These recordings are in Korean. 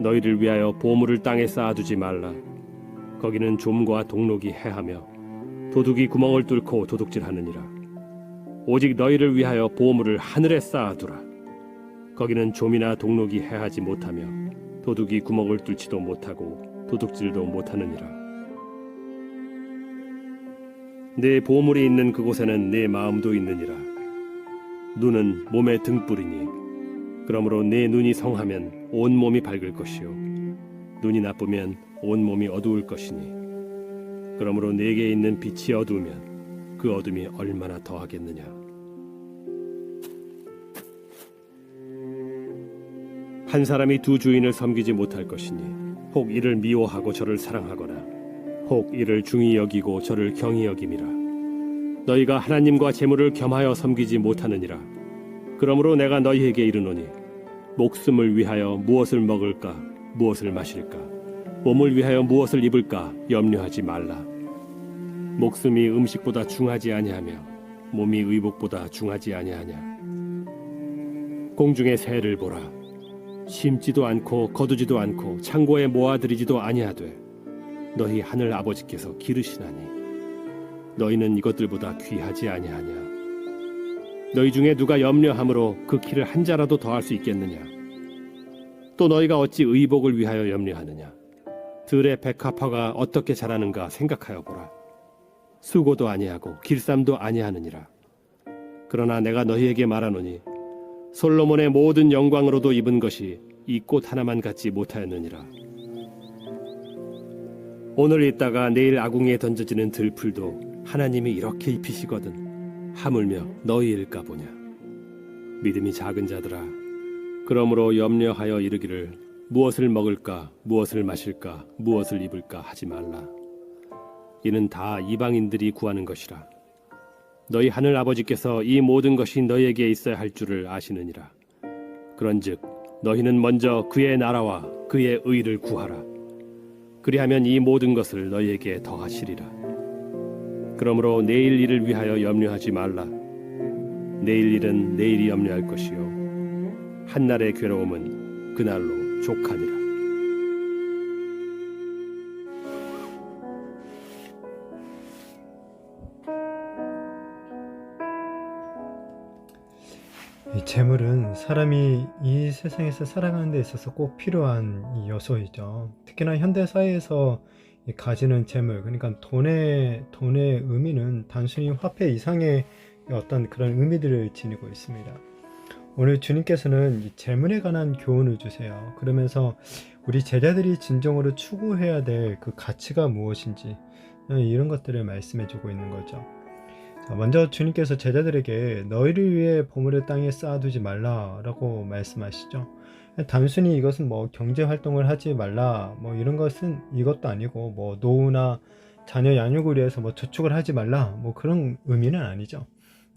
너희를 위하여 보물을 땅에 쌓아두지 말라. 거기는 좀과 동록이 해하며 도둑이 구멍을 뚫고 도둑질하느니라. 오직 너희를 위하여 보물을 하늘에 쌓아두라. 거기는 좀이나 동록이 해하지 못하며 도둑이 구멍을 뚫지도 못하고 도둑질도 못하느니라. 내 보물이 있는 그곳에는 내 마음도 있느니라. 눈은 몸의 등불이니 그러므로 내 눈이 성하면 온 몸이 밝을 것이요 눈이 나쁘면 온 몸이 어두울 것이니 그러므로 내게 있는 빛이 어두우면 그 어둠이 얼마나 더하겠느냐. 한 사람이 두 주인을 섬기지 못할 것이니 혹 이를 미워하고 저를 사랑하거나 혹 이를 중히 여기고 저를 경히 여김이라. 너희가 하나님과 재물을 겸하여 섬기지 못하느니라. 그러므로 내가 너희에게 이르노니 목숨을 위하여 무엇을 먹을까 무엇을 마실까 몸을 위하여 무엇을 입을까 염려하지 말라. 목숨이 음식보다 중하지 아니하며 몸이 의복보다 중하지 아니하냐. 공중의 새를 보라. 심지도 않고 거두지도 않고 창고에 모아들이지도 아니하되 너희 하늘 아버지께서 기르시나니 너희는 이것들보다 귀하지 아니하냐. 너희 중에 누가 염려함으로 그 키를 한 자라도 더할 수 있겠느냐. 또 너희가 어찌 의복을 위하여 염려하느냐. 들의 백합화가 어떻게 자라는가 생각하여 보라. 수고도 아니하고 길쌈도 아니하느니라. 그러나 내가 너희에게 말하노니 솔로몬의 모든 영광으로도 입은 것이 이 꽃 하나만 갖지 못하였느니라. 오늘 있다가 내일 아궁이에 던져지는 들풀도 하나님이 이렇게 입히시거든 하물며 너희일까 보냐. 믿음이 작은 자들아, 그러므로 염려하여 이르기를 무엇을 먹을까 무엇을 마실까 무엇을 입을까 하지 말라. 이는 다 이방인들이 구하는 것이라. 너희 하늘 아버지께서 이 모든 것이 너희에게 있어야 할 줄을 아시느니라. 그런즉 너희는 먼저 그의 나라와 그의 의를 구하라. 그리하면 이 모든 것을 너희에게 더하시리라. 그러므로 내일 일을 위하여 염려하지 말라. 내일 일은 내일이 염려할 것이요 한날의 괴로움은 그날로 족하니라. 이 재물은 사람이 이 세상에서 살아가는 데 있어서 꼭 필요한 이 요소이죠. 특히나 현대 사회에서 가지는 재물, 그러니까 돈의 의미는 단순히 화폐 이상의 어떤 그런 의미들을 지니고 있습니다. 오늘 주님께서는 이 재물에 관한 교훈을 주세요. 그러면서 우리 제자들이 진정으로 추구해야 될 그 가치가 무엇인지 이런 것들을 말씀해 주고 있는 거죠. 먼저 주님께서 제자들에게 너희를 위해 보물을 땅에 쌓아두지 말라라고 말씀하시죠. 단순히 이것은 뭐 경제 활동을 하지 말라 뭐 이런 것은 이것도 아니고 뭐 노후나 자녀 양육을 위해서 뭐 저축을 하지 말라 뭐 그런 의미는 아니죠.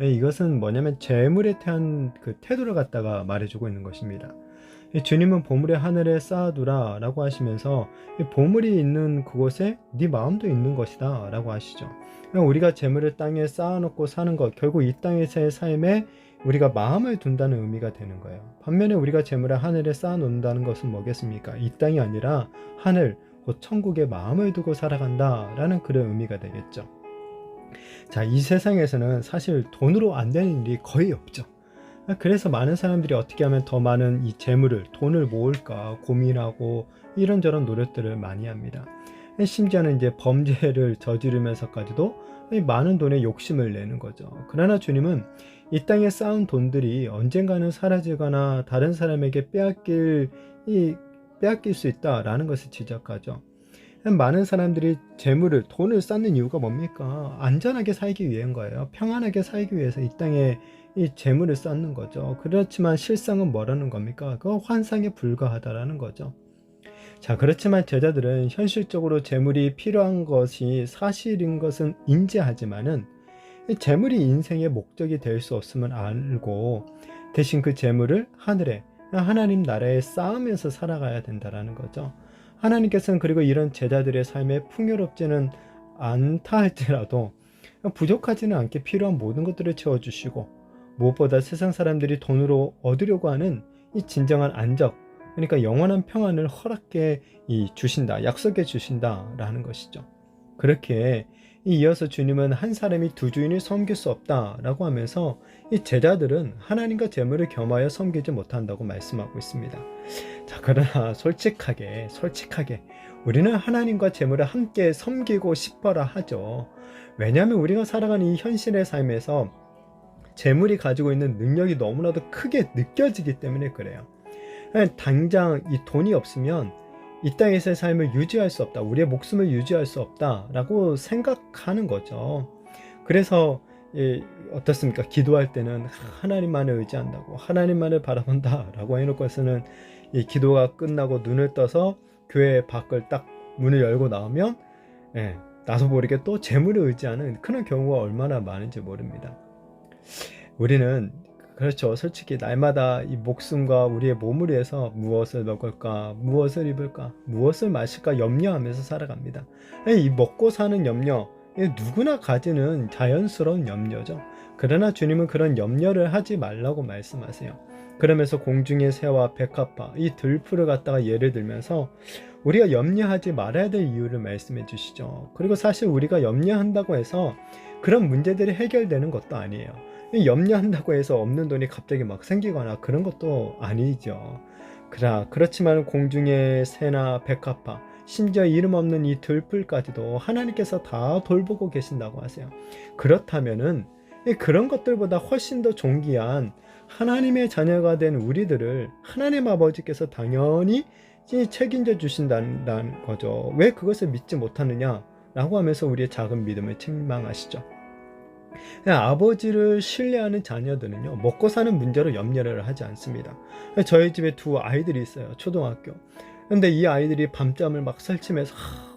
이것은 뭐냐면 재물에 대한 그 태도를 갖다가 말해주고 있는 것입니다. 주님은 보물의 하늘에 쌓아두라 라고 하시면서 보물이 있는 그곳에 네 마음도 있는 것이다 라고 하시죠. 우리가 재물을 땅에 쌓아놓고 사는 것, 결국 이 땅에서의 삶에 우리가 마음을 둔다는 의미가 되는 거예요. 반면에 우리가 재물을 하늘에 쌓아놓는다는 것은 뭐겠습니까? 이 땅이 아니라 하늘, 곧 천국에 마음을 두고 살아간다 라는 그런 의미가 되겠죠. 자, 이 세상에서는 사실 돈으로 안 되는 일이 거의 없죠. 그래서 많은 사람들이 어떻게 하면 더 많은 이 재물을, 돈을 모을까 고민하고 이런저런 노력들을 많이 합니다. 심지어는 이제 범죄를 저지르면서까지도 많은 돈에 욕심을 내는 거죠. 그러나 주님은 이 땅에 쌓은 돈들이 언젠가는 사라지거나 다른 사람에게 빼앗길 수 있다라는 것을 지적하죠. 많은 사람들이 재물을, 돈을 쌓는 이유가 뭡니까? 안전하게 살기 위한 거예요. 평안하게 살기 위해서 이 땅에 이 재물을 쌓는 거죠. 그렇지만 실상은 뭐라는 겁니까? 그거 환상에 불과하다라는 거죠. 자, 그렇지만 제자들은 현실적으로 재물이 필요한 것이 사실인 것은 인지하지만은 재물이 인생의 목적이 될 수 없음을 알고 대신 그 재물을 하늘에 하나님 나라에 쌓으면서 살아가야 된다라는 거죠. 하나님께서는 그리고 이런 제자들의 삶에 풍요롭지는 않다 할지라도 부족하지는 않게 필요한 모든 것들을 채워주시고 무엇보다 세상 사람들이 돈으로 얻으려고 하는 이 진정한 안적, 그러니까 영원한 평안을 허락해 주신다, 약속해 주신다라는 것이죠. 그렇게 이어서 주님은 한 사람이 두 주인을 섬길 수 없다라고 하면서 이 제자들은 하나님과 재물을 겸하여 섬기지 못한다고 말씀하고 있습니다. 자, 그러나 솔직하게 우리는 하나님과 재물을 함께 섬기고 싶어라 하죠. 왜냐하면 우리가 살아가는 이 현실의 삶에서 재물이 가지고 있는 능력이 너무나도 크게 느껴지기 때문에 그래요. 당장 이 돈이 없으면 이 땅에서의 삶을 유지할 수 없다, 우리의 목숨을 유지할 수 없다라고 생각하는 거죠. 그래서 어떻습니까? 기도할 때는 하나님만을 의지한다고, 하나님만을 바라본다라고 해놓고서는 이 기도가 끝나고 눈을 떠서 교회 밖을 딱 문을 열고 나오면 나도 모르게 또 재물을 의지하는 그런 경우가 얼마나 많은지 모릅니다. 우리는 그렇죠. 솔직히 날마다 이 목숨과 우리의 몸을 위해서 무엇을 먹을까, 무엇을 입을까, 무엇을 마실까 염려하면서 살아갑니다. 이 먹고 사는 염려, 누구나 가지는 자연스러운 염려죠. 그러나 주님은 그런 염려를 하지 말라고 말씀하세요. 그러면서 공중의 새와 백합화, 이 들풀을 갖다가 예를 들면서 우리가 염려하지 말아야 될 이유를 말씀해 주시죠. 그리고 사실 우리가 염려한다고 해서 그런 문제들이 해결되는 것도 아니에요. 염려한다고 해서 없는 돈이 갑자기 막 생기거나 그런 것도 아니죠. 그렇지만 공중의 새나 백합화, 심지어 이름 없는 이 들풀까지도 하나님께서 다 돌보고 계신다고 하세요. 그렇다면은 그런 것들보다 훨씬 더 존귀한 하나님의 자녀가 된 우리들을 하나님 아버지께서 당연히 책임져 주신다는 거죠. 왜 그것을 믿지 못하느냐라고 하면서 우리의 작은 믿음을 책망하시죠. 아버지를 신뢰하는 자녀들은요, 먹고 사는 문제로 염려를 하지 않습니다. 저희 집에 두 아이들이 있어요. 초등학교. 근데 이 아이들이 밤잠을 막 설치면서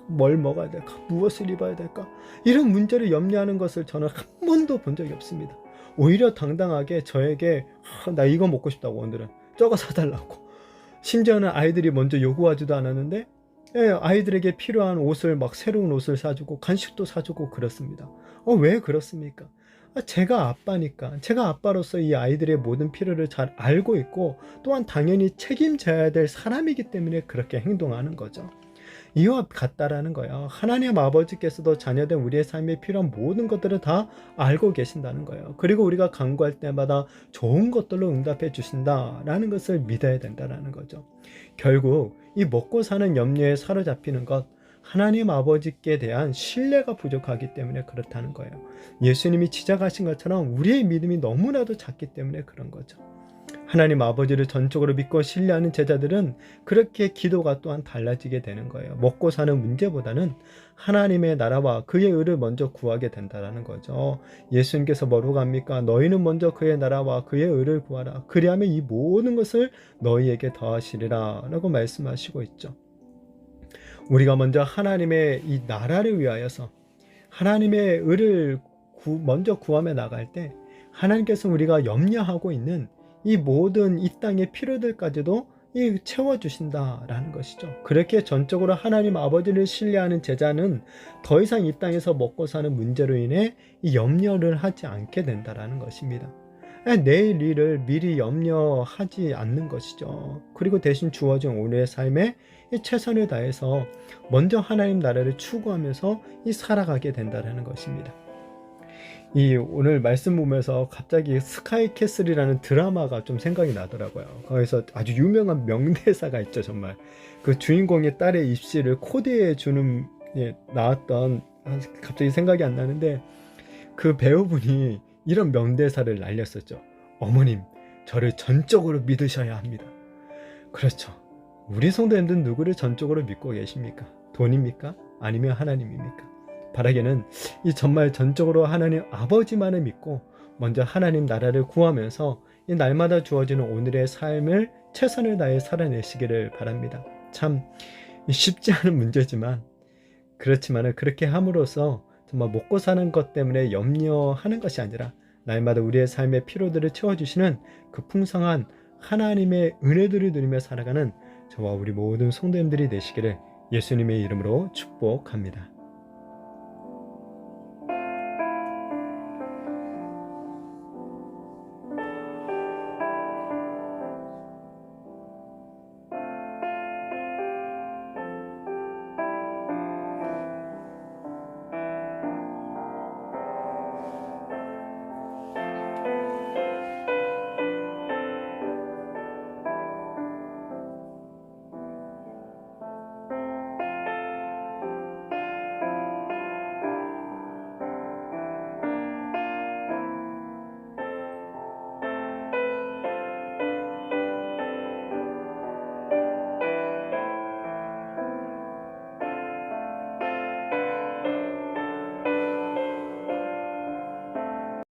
뭘 먹어야 될까, 무엇을 입어야 될까, 이런 문제를 염려하는 것을 저는 한 번도 본 적이 없습니다. 오히려 당당하게 저에게 나 이거 먹고 싶다고, 오늘은 저거 사달라고. 심지어는 아이들이 먼저 요구하지도 않았는데 아이들에게 필요한 옷을 막 새로운 옷을 사주고 간식도 사주고 그렇습니다. 왜 그렇습니까? 제가 아빠니까, 제가 아빠로서 이 아이들의 모든 필요를 잘 알고 있고 또한 당연히 책임져야 될 사람이기 때문에 그렇게 행동하는 거죠. 이와 같다라는 거예요. 하나님 아버지께서도 자녀된 우리의 삶에 필요한 모든 것들을 다 알고 계신다는 거예요. 그리고 우리가 간구할 때마다 좋은 것들로 응답해 주신다라는 것을 믿어야 된다는 거죠. 결국 이 먹고 사는 염려에 사로잡히는 것, 하나님 아버지께 대한 신뢰가 부족하기 때문에 그렇다는 거예요. 예수님이 지적하신 것처럼 우리의 믿음이 너무나도 작기 때문에 그런 거죠. 하나님 아버지를 전적으로 믿고 신뢰하는 제자들은 그렇게 기도가 또한 달라지게 되는 거예요. 먹고 사는 문제보다는 하나님의 나라와 그의 의를 먼저 구하게 된다는 거죠. 예수님께서 뭐라고 합니까? 너희는 먼저 그의 나라와 그의 의를 구하라. 그리하면 이 모든 것을 너희에게 더하시리라 라고 말씀하시고 있죠. 우리가 먼저 하나님의 이 나라를 위하여서 하나님의 의를 먼저 구하며 나갈 때 하나님께서 우리가 염려하고 있는 이 모든 이 땅의 필요들까지도 채워주신다라는 것이죠. 그렇게 전적으로 하나님 아버지를 신뢰하는 제자는 더 이상 이 땅에서 먹고 사는 문제로 인해 이 염려를 하지 않게 된다라는 것입니다. 내일 일을 미리 염려하지 않는 것이죠. 그리고 대신 주어진 오늘의 삶에 최선을 다해서 먼저 하나님 나라를 추구하면서 살아가게 된다라는 것입니다. 오늘 말씀 보면서 갑자기 스카이캐슬이라는 드라마가 좀 생각이 나더라고요. 거기서 아주 유명한 명대사가 있죠. 정말 그 주인공의 딸의 입시를 코디해 주는 나왔던, 갑자기 생각이 안 나는데 그 배우분이 이런 명대사를 날렸었죠. 어머님, 저를 전적으로 믿으셔야 합니다. 그렇죠. 우리 성도님들은 누구를 전적으로 믿고 계십니까? 돈입니까? 아니면 하나님입니까? 바라기는 정말 전적으로 하나님 아버지만을 믿고 먼저 하나님 나라를 구하면서 이 날마다 주어지는 오늘의 삶을 최선을 다해 살아내시기를 바랍니다. 참 쉽지 않은 문제지만 그렇지만 그렇게 함으로써 정말 먹고 사는 것 때문에 염려하는 것이 아니라 날마다 우리의 삶의 필요들을 채워주시는 그 풍성한 하나님의 은혜들을 누리며 살아가는 저와 우리 모든 성도님들이 되시기를 예수님의 이름으로 축복합니다.